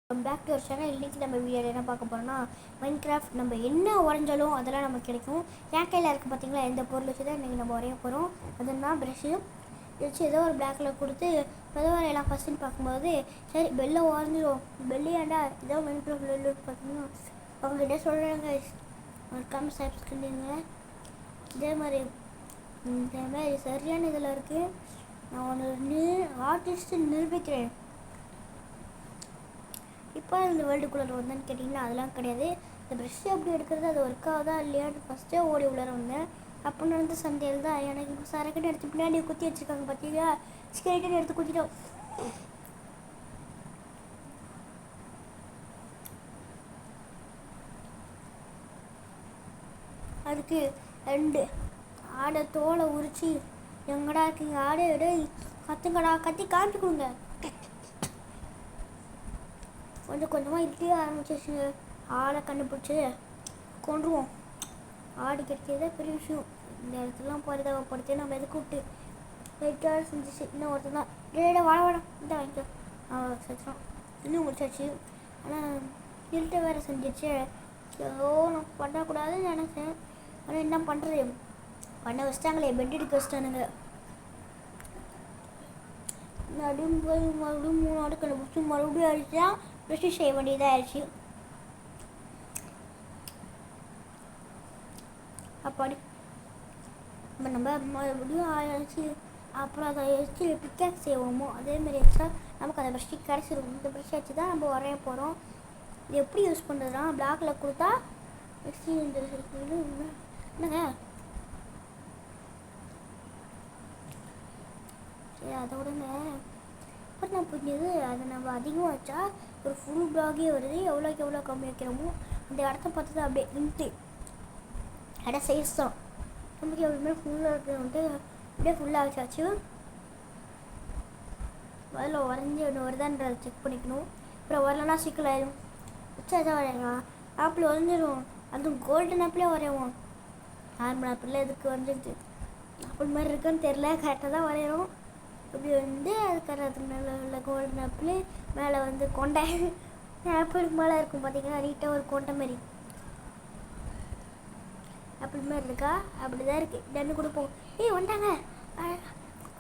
Back to channel. இன்றைக்கி நம்ம வீடியோவில் என்ன பார்க்க போகிறோம்னா, மைன்கிராஃப்ட் நம்ம என்ன உறைஞ்சாலும் அதெல்லாம் நமக்கு கிடைக்கும். என் கையில் இருக்குது பார்த்தீங்களா, எந்த பொருள் வச்சு தான் இன்றைக்கி நம்ம உரைய போகிறோம். அதுனா ப்ரெஷ்ஷு வச்சு ஏதோ ஒரு பிளாக்கில் கொடுத்து ஏதோ ஒரு எல்லாம் ஃபஸ்ட்டுன்னு பார்க்கும்போது சரி பெல்லை உறைஞ்சிடும். பெல்லையாண்டா ஏதோ மைன்கிராஃப்ட் பெல்லு பார்த்தீங்கன்னா அவங்ககிட்ட சொல்கிறாங்க, மறக்காமல் சப்ஸ்கிரைப் பண்ணுங்க. இதே மாதிரி சரியான இதில் இருக்குது. நான் ஒன்று ஆர்டிஸ்ட்டு நிரூபிக்கிறேன். இப்போ இந்த வேர்ல்டுக்குள்ளே வந்தேன்னு கேட்டிங்கன்னா அதெல்லாம் கிடையாது. இந்த ப்ரெஷ்ஷு எப்படி எடுக்கிறது, அது ஒர்க் ஆகுதா இல்லையான்னு ஃபஸ்ட்டே ஓடி உள்ளே வந்தேன். அப்போ நடந்த சண்டையில் தான் எனக்கு இப்போ சரக்குன்னு எடுத்து பின்னாடி குத்தி வச்சுருக்காங்க பார்த்தீங்களா, ஸ்கேட்டுன்னு எடுத்து குத்திட்டோம். அதுக்கு 2 ஆடை தோலை உரிச்சு எங்கடா இருக்கீங்க ஆடை எடு கத்துங்கடா கத்தி காமிச்சு கொடுங்க. கொஞ்சம் கொஞ்சமாக இருட்டே ஆரம்பிச்சிச்சுங்க. ஆடை கண்டுபிடிச்சி கொண்டுருவோம். ஆடு கிடைக்கிறதே பெரிய விஷயம். இந்த இடத்துலாம் பரிதாபப்படுத்தி நம்ம எது கூப்பிட்டு வெயிட்டாக செஞ்சிச்சு. இன்னும் ஒருத்தர் தான் டேடா வாழ இந்த வாங்கிக்கோ சச்சோம் இன்னும் முடிச்சாச்சு. ஆனால் இருட்டை வேறு செஞ்சிச்சு. நான் பண்ணக்கூடாதுன்னு நினச்சேன். ஆனால் என்ன பண்ணுறது, பண்ண வச்சிட்டாங்களே, பெட் எடுக்க வச்சிட்டானுங்க. மறுபடியும் போய் மறுபடியும் 3 ஆடு கண்டுபிடிச்சி மறுபடியும் அடிச்சா ப்ரெஷ்ஷு செய்ய வேண்டியதாக ஆயிடுச்சு. அப்படி நம்ம மறுபடியும் ஆயிடுச்சு. அப்புறம் அதை வச்சு பிக்கேக் செய்வோமோ அதேமாரி வச்சா நமக்கு அந்த ப்ரெஷ்ஷு கிடச்சிரும். இந்த ப்ரெஷ்ஷை வச்சு தான் நம்ம வரைய போகிறோம். இது எப்படி யூஸ் பண்ணுறதுனா, பிளாக்கில் கொடுத்தா ப்ரெஷ்ஷு என்னங்க சரி அதை விடுங்க. அப்புறம் நான் புரிஞ்சது, அதை நம்ம அதிகமாக வச்சா ஒரு ஃபுல் பிளாகே வருது. எவ்வளோக்கு எவ்வளோ கம்மி வைக்கிறோமோ அந்த இடத்த பார்த்து தான் அப்படியே இன்ட்டு இடம் சைஸ் தான் நமக்கு எவ்வளோமே ஃபுல்லாக இருக்கிறது அப்படியே ஃபுல்லாக வச்சாச்சு. அதில் வரைஞ்சி ஒன்று வருதான்றதை செக் பண்ணிக்கணும். அப்புறம் வரலன்னா சிக்கலாயிடும். வச்சா தான் வரையலாம். ஆப்பிள் வரைஞ்சிடும். அதுவும் கோல்டன் ஆப்பிளே வரைவோம். நார்மல் ஆப்பிளில் எதுக்கு வந்துடுது, ஆப்பிள் மாதிரி இருக்குன்னு தெரில, கரெக்டாக தான் வரைகிறோம். இப்படி அதுக்கான அதுக்கு மேலே உள்ள கோல்டன் ஆப்பிள் மேலே கொண்டை ஆப்பிளுக்கு மேலே இருக்கும் பார்த்தீங்கன்னா நீட்டாக ஒரு கொண்டை மாரி ஆப்பிள் மாதிரி இருக்கா, அப்படி தான் இருக்குது. டன்னு கொடுப்போம். வந்துட்டாங்க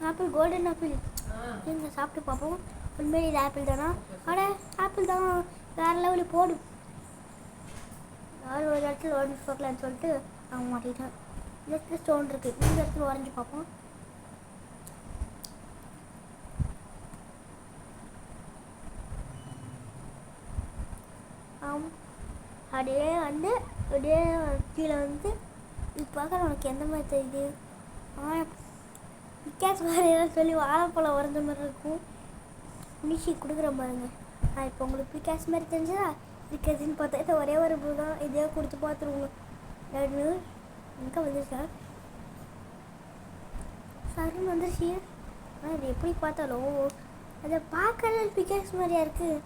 ஆப்பிள், கோல்டன் ஆப்பிள். நீங்கள் சாப்பிட்டு பார்ப்போம். உண்மையிலே இது ஆப்பிள் தானா? ஆப்பிள் தான், வேறு லெவலில் போடும். யாரும் ஒரு இடத்துல வரைஞ்சி பார்க்கலான்னு சொல்லிட்டு அவங்க மாட்டிட்டேன். இந்த இடத்துல ஸ்டோன் இருக்குது, இந்த இடத்துல வரைஞ்சி பார்ப்போம். அப்படியே அப்படியே கீழே இது பார்க்குற உனக்கு எந்த மாதிரி தெரியுது? பிக்காஸ் வரையலாம் சொல்லி வாழைப்பழம் வரைஞ்ச மாதிரி இருக்கும். மிஷி கொடுக்குற பாருங்க. இப்போ உங்களுக்கு பிக்காஸ் மாதிரி தெரிஞ்சதா பிக்காஸ்ன்னு பார்த்தா ஒரே ஒரு பூ தான். இதே கொடுத்து பார்த்துருவோங்க. எங்கே வந்துருச்சா சருன்னு வந்துருச்சு. ஆனால் இது எப்படி பார்த்தாலும் அதை பார்க்கறது பிக்காஸ் மாதிரியா இருக்குது.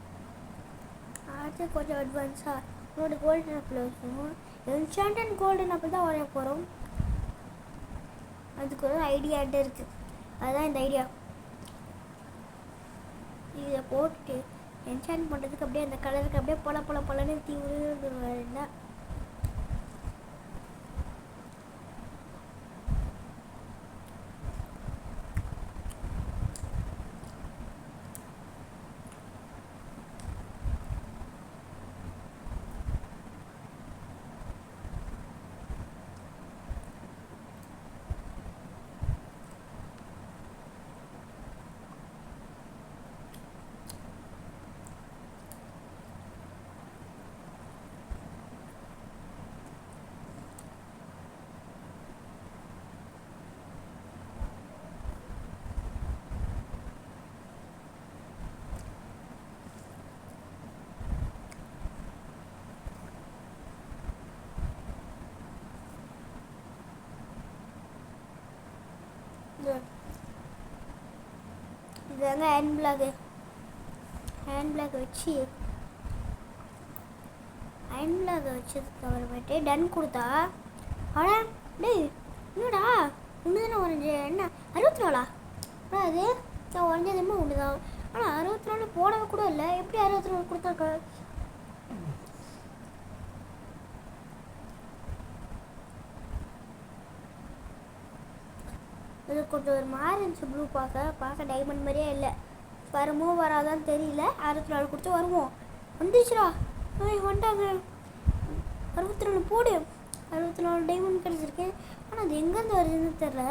அடுத்து கொஞ்சம் அட்வான்ஸாக இன்னொரு கோல்டன் ஆப்பிள் வச்சுருவோம். என்சாண்டட் கோல்டன் ஆப்பிள் தான் வரைய போகிறோம். அதுக்கு ஒரு ஐடியா இருக்குது. அதுதான் இந்த ஐடியா. இதை போட்டுட்டு என்சாண்ட் பண்ணுறதுக்கு அப்படியே அந்த கலருக்கு அப்படியே பொலன்னு தீவிர வரல. இதாங்க ஹேண்ட் பிளாக் வச்சு வச்சதுக்கு அப்புறமேட்டு டன் கொடுத்தா டேய் என்னடா ஒன்று தானே உறைஞ்சு என்ன 64? அது நான் உறைஞ்சதுமே ஒன்று தான். ஆனால் 64 போடவே கூட இல்லை. எப்படி 64 கொடுத்தாங்க? இது கொஞ்சம் ஒரு மாதிரி இருந்துச்சு ப்ளூ. பார்க்க டைமண்ட் மாதிரியே இல்லை. வருமோ வராதான்னு தெரியல. 64 கொடுத்து வருவோம். வந்துச்சுடா, வந்துட்டாங்க. 64 போடு. 64 டைமண்ட் கிடச்சிருக்கு. ஆனால் அது எங்கேருந்து வருதுன்னு தெரில.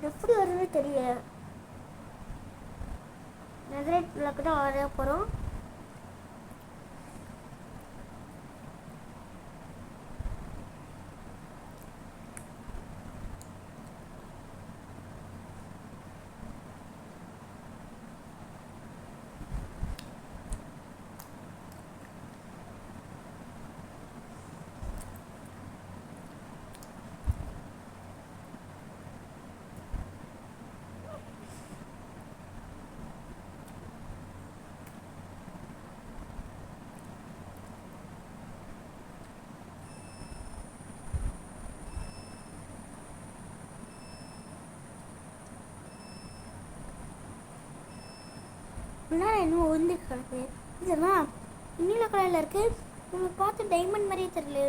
எப்படி வருதுன்னு தெரியல. நெதரைட் பிளாக் தான் வர போகிறோம். நேரம் இன்னும் வந்து கிடக்கு. இதெல்லாம் நீல கலரில் இருக்குது. நம்ம பார்த்து டைமண்ட் மாதிரியே தெரியல.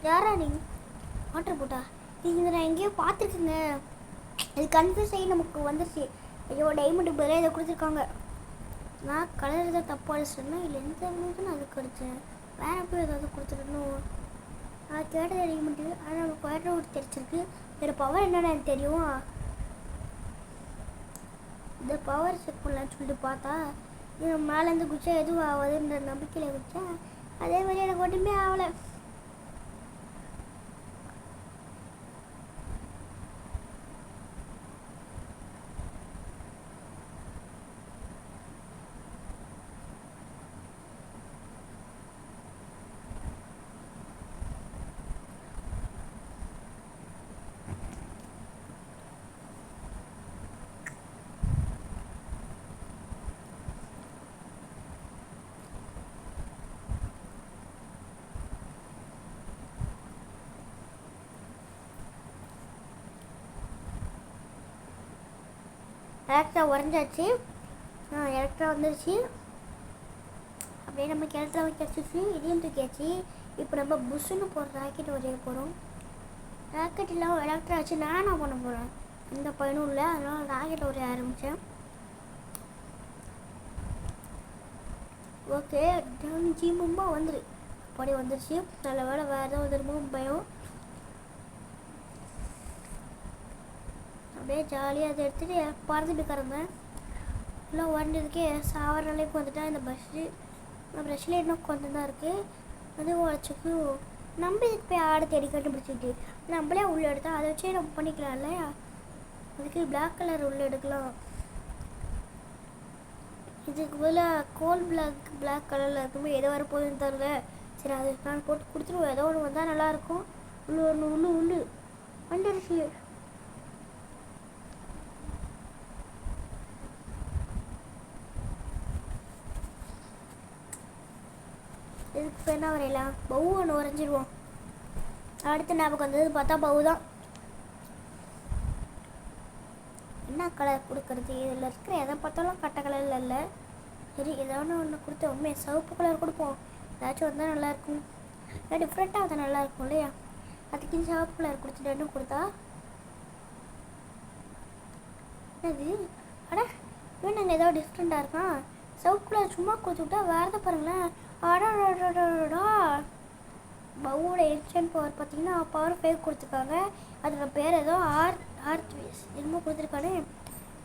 யாரா நீங்கள் ஆர்டர் போட்டா? நீங்கள் நான் எங்கேயோ பார்த்துருக்குங்க. இது கன்ஃபியூஸ் ஆகி நமக்கு வந்துருச்சு. ஐயோ, டைமண்டுக்கு பதிலாக இதை கொடுத்துருக்காங்க. நான் கலர் எதாவது தப்பாக அடிச்சிட்டேன்னா இல்லை எந்த நான் அதுக்கு அடித்தேன். வேறு போய் ஏதாவது கொடுத்துருக்கணும். நான் கேட்டது டைமண்டு. ஆனால் நமக்கு வேறு ஒரு தெரிச்சிருக்கு. வேறு பவர் என்னென்னு எனக்கு தெரியும். இந்த பவர் செக் பண்ணலான்னு சொல்லிட்டு பார்த்தா இது மேலேருந்து குச்சா எதுவும் ஆகாதுன்ற நம்பிக்கையில் குச்சா அதே மாதிரி எனக்கு ஒன்றுமே ஆகலை. எலக்ட்ரா உறைஞ்சாச்சு. எலக்ட்ரா வந்துருச்சு. அப்படியே நமக்கு எலக்ட்ராவை கிடச்சிச்சு. இதையும் தூக்கியாச்சு. இப்போ நம்ம புஷ்ஷுன்னு போகிற ராக்கெட் வரைய போகிறோம். ராக்கெட் இல்லாமல் எலக்ட்ரா வச்சு நானாக பண்ண போகிறேன். எந்த பயனும் இல்லை. அதனால் ராக்கெட் வரைய ஆரம்பித்தேன். ஓகே, ஜீமும்பா வந்துரு. அப்படி வந்துருச்சு. நல்ல வேலை. வேறு ஏதாவது வந்துருமோ பயம். அப்படியே ஜாலியாக அதை எடுத்துகிட்டு பறந்துட்டு கிடந்தேன். எல்லாம் வரைஞ்சதுக்கே சாவர நிலைக்கு வந்துட்டேன். இந்த ப்ரஷ்ஷில் இன்னும் கொஞ்சம் தான் இருக்குது. அது உடச்சிக்கும். நம்ம இதுக்கு போய் ஆடை தேடி கண்டுபிடிச்சிட்டு நம்மளே உள்ளே எடுத்தால் அதை வச்சே நம்ம பண்ணிக்கலாம் இல்லையா? அதுக்கு பிளாக் கலர் உள்ளே எடுக்கலாம். இதுக்கு பதிலாக கோல் பிளாக் கலரில் இருக்கும்போது எதோ வர போகுதுன்னு தரல. சரி, அது நான் போட்டு கொடுத்துருவோம். ஏதோ ஒன்று வந்தால் நல்லாயிருக்கும். உள்ளு வந்துருச்சு. இதுக்கு இப்போ என்ன வரையலாம்? பவு ஒன்று வரைஞ்சிடுவோம். அடுத்த ஞாபகம் வந்தது பார்த்தா பவு தான். என்ன கலர் கொடுக்கறது? இதில் இருக்கிற எதை பார்த்தாலும் கட்ட கலரில் இல்லை. சரி, ஏதாவது ஒன்று கொடுத்து உண்மையை சிவப்பு கலர் கொடுப்போம். ஏதாச்சும் வந்தால் நல்லாயிருக்கும். டிஃப்ரெண்ட்டாக வந்தால் நல்லாயிருக்கும் இல்லையா? அதுக்கு சிவப்பு கலர் கொடுத்துட்டு கொடுத்தா என்னது? அட, இவன் நாங்கள் ஏதாவது டிஃப்ரெண்ட்டாக இருக்கான். சிவப்பு கலர் சும்மா கொடுத்து விட்டா வேறு பாருங்களேன். அடாடா, பவுவோட என்ஷன் பவர் பார்த்தீங்கன்னா பவர் ஃபேக் கொடுத்துருக்காங்க. அதோட பேர் ஏதோ ஆர்த்வேஸ் என்னமோ கொடுத்துருக்கானே.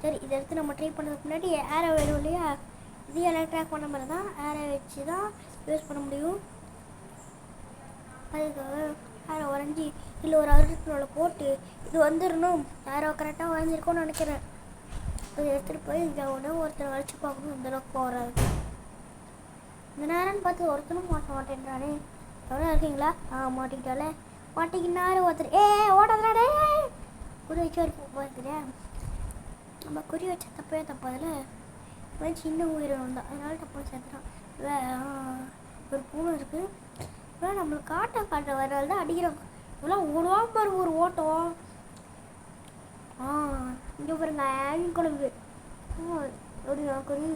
சரி, இதை எடுத்து நம்ம ட்ரை பண்ணுறதுக்கு முன்னாடி ஏரை வேணும் இல்லையா? இது எலக்ட்ராக் பண்ண மாதிரி தான். ஏரை வச்சு தான் யூஸ் பண்ண முடியும். அதுக்காக ஏரை வரைஞ்சி இல்லை ஒரு அருத்துல போட்டு இது வந்துடணும். ஏரோ கரெக்டாக வரைஞ்சிருக்கோன்னு நினைக்கிறேன். அதை எடுத்துகிட்டு போய் இதை ஒருத்தர் வளைச்சி பார்க்கணும். இந்தளவுக்கு போகிறாரு. இந்த நேரம்னு பார்த்து ஒருத்தனும் மாட்ட மாட்டேன்றானே. எவ்வளோ இருக்கீங்களா? மாட்டிக்கிட்டாலே. மாட்டிக்கினாரு ஒருத்தர். ஓடாதே குறி வச்சு ஒரு பார்த்துக்கிறேன். நம்ம குறி வச்ச தப்பே தப்பாதில் சின்ன உயிரினம் தான். அதனால தப்பாக சேர்த்துறான். ஒரு பூனை இருக்குது. நம்மளுக்கு காட்ட வர்றால் தான் அடிக்கிறோம். இதெல்லாம் ஓடுவான் பாருங்க ஒரு ஓட்டம். ஆ இங்கே பாருங்க ஆயின் குழம்பு. ஒரு குறி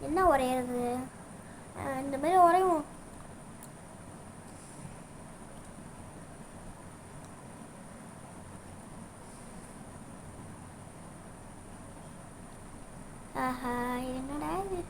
என்ன உரையிறது இந்த மாதிரி உரையும். ஆஹா என்னடா இது.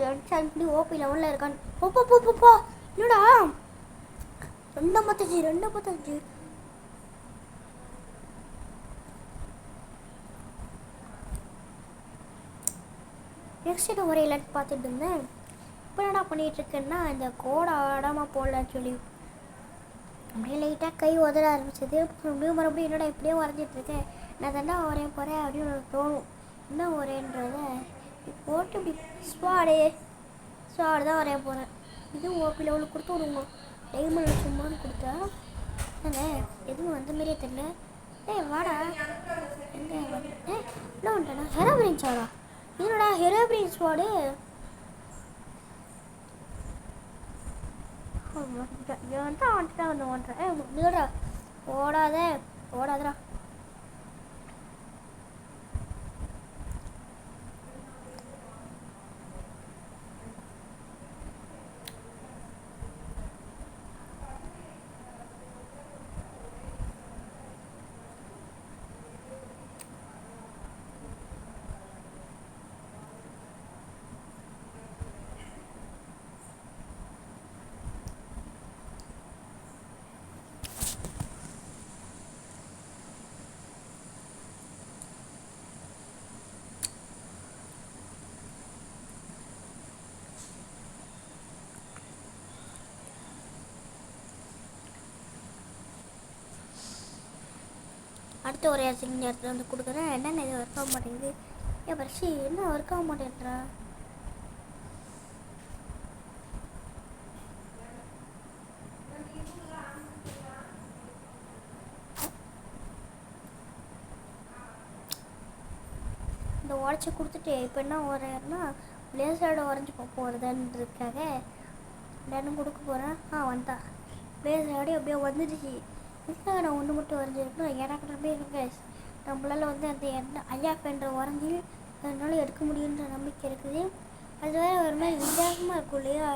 அடிச்சு ஓபி லெவலில் இருக்கான்னு போ. என்னடா 2:55. நெக்ஸ்ட் ஒரே இல்லாட்டு பார்த்துட்டு இருந்தேன். இப்போ என்னடா பண்ணிகிட்டு இருக்கேன்னா இந்த கோடை ஆடாமல் போடலான்னு சொல்லி அப்படியே லைட்டாக கை உதற ஆரம்பிச்சது. மறுபடியும் என்னடா இப்படியே வரைஞ்சிட்ருக்கேன், நான் தாண்டா வரைய போகிறேன் அப்படின்னு எனக்கு தோணும். என்ன வரேன்றத போட்டு இப்படி ஸ்வாடு தான் வரைய போகிறேன். இதுவும் ஓபி லெவலுக்கு கொடுத்து விடுங்க. டைமண்ட் சும்மான்னு கொடுத்தா தானே எதுவும் வந்த மாதிரியே தெரியல. வாடா எங்கே என்ன வந்துட்டேன்னா ஹெரோபிரின் ஸ்வாடா. என்னடா ஹெரோபிரின் ஸ்வாடு வந்துட்டா வந்து ஓடுறேன். ஓடாதடா. அடுத்த ஒரு இந்த இடத்துல வந்து கொடுக்குறேன். என்னென்ன இது ஒர்க் ஆக மாட்டேங்குது. பரிசு என்ன ஒர்க் ஆக மாட்டேன்றா. இந்த உடச்சி கொடுத்துட்டு இப்போ என்ன வரையறேன்னா பிளேஸரோட உடஞ்சி போகிறதுன்றதுக்காக ரெண்டும் கொடுக்க போகிறேன். வந்துட்டா பிளேஸரோட அப்படியே வந்துடுச்சு. இதுக்காக நான் ஒன்று மட்டும் வரைஞ்சிருக்கணும். எனக்கு நம்பி இருங்க நம்மளால் வந்து அந்த ஐயாஃபென்ற வரைஞ்சி அதனால எடுக்க முடியுன்ற நம்பிக்கை இருக்குது. அது வேறு ஒரு மாதிரி வித்தியாசமாக இருக்கும் இல்லையா.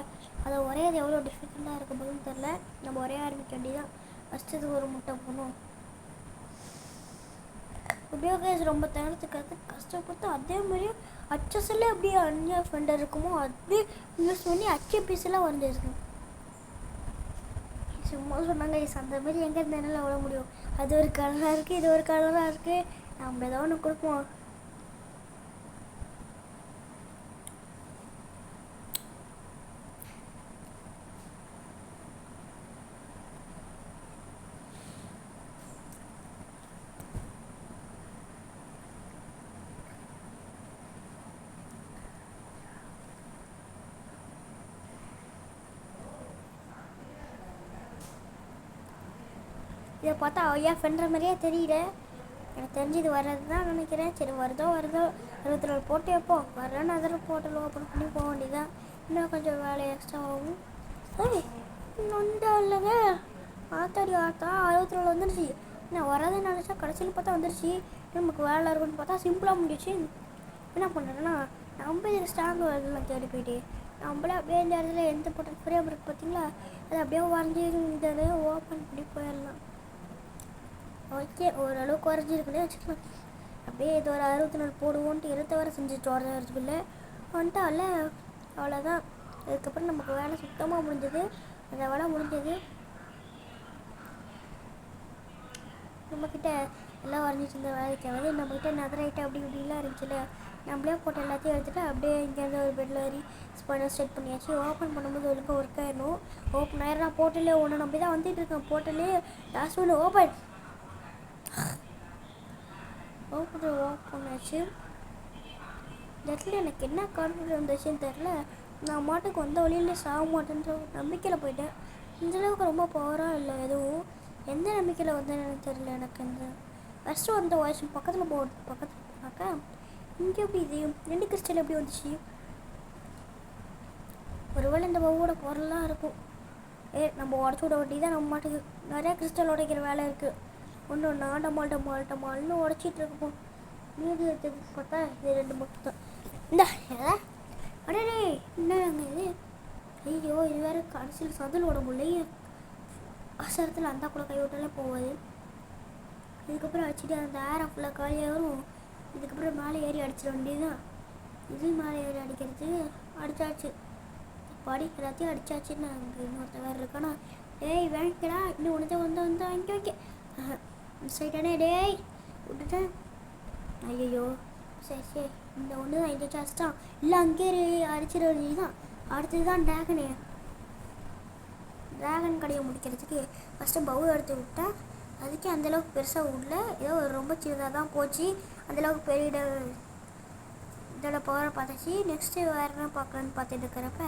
அதை வரையாது எவ்வளோ டிஃபிகல்ட்டாக இருக்க போதுன்னு தெரில. நம்ம வரைய ஆரம்பிக்க வேண்டியதான். ஃபஸ்ட்டு இது ஒரு முட்டை போகணும். உபயோகம் ரொம்ப நேரத்துக்கு கஷ்டப்பட்டு அதே மாதிரியும் அச்சஸில் அப்படியே ஐயாஃபெண்டர் இருக்குமோ அப்படியே யூஸ் பண்ணி அச்சு பீஸெல்லாம் வரைஞ்சிருக்கேன். சும்மா சொன்னாங்க அந்த மாதிரி எங்கே இருந்தாலும் அவ்வளோ முடியும். அது ஒரு கலராக இருக்குது, இது ஒரு கலராக இருக்குது. நம்ம ஏதோ ஒன்று கொடுப்போம். இதை பார்த்தா ஐயாஃபென்ற மாதிரியே தெரியல. எனக்கு தெரிஞ்சு இது வர்றது தான் நினைக்கிறேன். சரி வருதோ 64 போட்டு வைப்போம். வரலன்னு அதில் போட்டலோ ஓப்பன் பண்ணி போக வேண்டியதான். இன்னும் கொஞ்சம் வேலை எக்ஸ்ட்ரா ஆகும். சரி ஒன்றும் இல்லைங்க. ஆத்தாடி 64 வந்துடுச்சு. நான் வராதுன்னு நினச்சா கடைசியில் பார்த்தா வந்துடுச்சு. நமக்கு வேலை இருக்குன்னு பார்த்தா சிம்பிளாக முடிச்சு. என்ன பண்ணுறேன்னா நம்ம இது ஸ்ட்ராங் வரலாம் தேடி போயிட்டு நம்மளே அப்படியே இந்த இடத்துல எந்த போட்ட ஃப்ரேம் இருக்குது பார்த்தீங்களா, அதை அப்படியே வரைஞ்சி இந்த ஓப்பன் பண்ணி போயிடலாம். ஓகே ஓரளவுக்கு வரைஞ்சிருக்குன்னே வச்சுக்கலாம். அப்படியே இது ஒரு 64 போடுவோன்ட்டு இருத்த வரை செஞ்சுட்டு வரதுக்குள்ளே வந்துட்டால அவ்வளோதான். அதுக்கப்புறம் நமக்கு வேலை சுத்தமாக முடிஞ்சது. அந்த வேலை முடிஞ்சது. நம்மக்கிட்ட எல்லாம் வரைஞ்சிட்டு இருந்த வேலைக்காவது நம்மக்கிட்ட நகராயிட்டு அப்படி இப்படிலாம் இருந்துச்சுல்ல, நம்மளே போட்டு எல்லாத்தையும் எடுத்துகிட்டு அப்படியே இங்கேருந்து ஒரு பெட்டில் ஏறி ஸ்பைனர் செட் பண்ணியாச்சு. ஓப்பன் பண்ணும்போது ஒழுங்காக ஒர்க் ஆயிடணும். ஓப்பன் ஆயிரம் நான் போர்ட்டலே ஒன்று நம்பி தான் வந்துட்டு இருக்கேன். போர்ட்டலே லாஸ்ட் ஒன்று ஓப்பன் ஆச்சு. இந்த இடத்துல எனக்கு என்ன கான்ஃபிடன்ஸ் வந்துச்சுன்னு தெரில. நான் மாட்டுக்கு வந்த வழியிலே சாக மாட்டேன்ற நம்பிக்கையில் போயிட்டேன். இந்தளவுக்கு ரொம்ப பவராக இல்லை எதுவும். எந்த நம்பிக்கையில் வந்தேன்னு எனக்கு தெரியல. எனக்கு இந்த ஃபஸ்ட்டு வந்த வாய்ஸ் பக்கத்தில் பார்க்க இங்கே எப்படி இது 2 கிறிஸ்டல் எப்படி வந்துச்சு? ஒருவேளை இந்த பவுவோட பொருளாக இருக்கும். நம்ம உடச்சி விட வேண்டியது தான். நம்ம மாட்டுக்கு நிறையா கிறிஸ்டல் உடைக்கிற வேலை இருக்குது. ஒன்று டமால்னு உடச்சிட்டு இருக்கோம். மீதி எடுத்து பார்த்தா இது 2 மட்டும் தான். இந்த அடே என்னங்க இது? ஐயோ இது வேறு கடைசியில் சதில் விட முடியல. அவசரத்தில் அந்த கூட கை விட்டாலே போவாது. இதுக்கப்புறம் அடிச்சுட்டு அந்த ஏரை ஃபுல்லாக காலியாக வரும். இதுக்கப்புறம் மேலே ஏறி அடிச்சிட வேண்டியதுதான். இது மேலே ஏறி அடிக்கிறது அடித்தாச்சு. படி எல்லாத்தையும் அடித்தாச்சுன்னு அங்கே இன்னொருத்த வேறு இருக்கானா? டேய் வாங்கிக்கடா, இன்னும் ஒன்று வந்து வாங்கி சைட்டானே டேய் விட்டுட்டேன். ஐயோ சரி இந்த ஒன்று தான் இந்த சார்ஜ் தான். இல்லை அங்கேயே அடிச்சிட வேண்டியதுதான். அடுத்தது தான் ட்ராகன் கடையை முடிக்கிறதுக்கு ஃபஸ்ட்டு பவுல் எடுத்து விட்டேன். அதுக்கே அந்தளவுக்கு பெருசாக விடல. ஏதோ ரொம்ப சின்னதாக தான் போச்சு. அந்தளவுக்கு பெரிய இதோட பவரை பார்த்தாச்சு. நெக்ஸ்ட்டு வேறு என்ன பார்க்கலான்னு பார்த்துட்டு இருக்கிறப்ப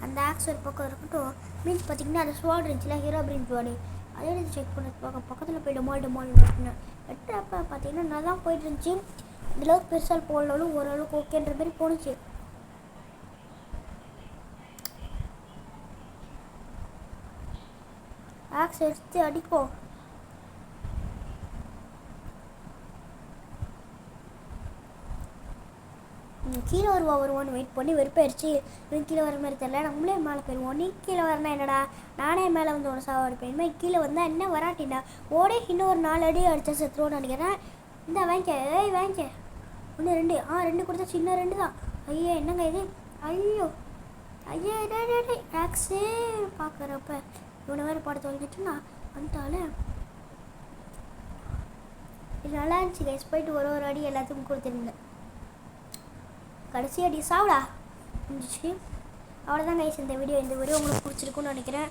அந்த ஆக்ஸ் ஒரு பக்கம் இருக்கட்டும். மீன்ஸ் பார்த்திங்கன்னா அந்த ஸ்வாட் இருந்துச்சுல, ஹீரோ பிரின் ஸ்வாடு, அதே எடுத்து செக் பண்ண பக்கத்தில் போய் டமால் வெட்டுறப்ப பார்த்திங்கன்னா நல்லா போயிட்டு இருந்துச்சு. இந்தளவுக்கு பெருசாக போடலாலும் ஓரளவுக்கு ஓகேன்ற மாதிரி போணுச்சு. ஆக்ஸ் எடுத்து அடிப்போம். கீழே வருவான்னு வெயிட் பண்ணி வெறுப்பாயிருச்சு. இவன் கீழே வர மாதிரி தெரியல. நம்மளே மேலே போயிடுவோம். நீ கீழே வரனா என்னடா, நானே மேலே வந்து ஒரு சாவ அடிப்பேன். இனிமேல் கீழே வந்தால் என்ன வராட்டிண்டா ஓடே இன்னும் ஒரு 4 அடி அடித்தா செத்துருவோன்னு நினைக்கிறேன். இந்த வாங்கிக்க 1 2 2 கொடுத்தா சின்ன 2 தான். ஐயா என்னங்க இது? ஐயோ ஆக்ஸே பார்க்குறப்ப இவனை வேறு படத்தை வந்துட்டு நான் வந்துட்டாலே. இது நல்லா இருந்துச்சு கைஸ். போயிட்டு ஒரு அடி எல்லாத்துக்கும் கொடுத்துருந்தேன். கடைசி அடி சாவிடா இருந்துச்சு. அவ்வளோதான் கைஸ் இந்த வீடியோ உங்களுக்கு பிடிச்சிருக்குன்னு நினைக்கிறேன்.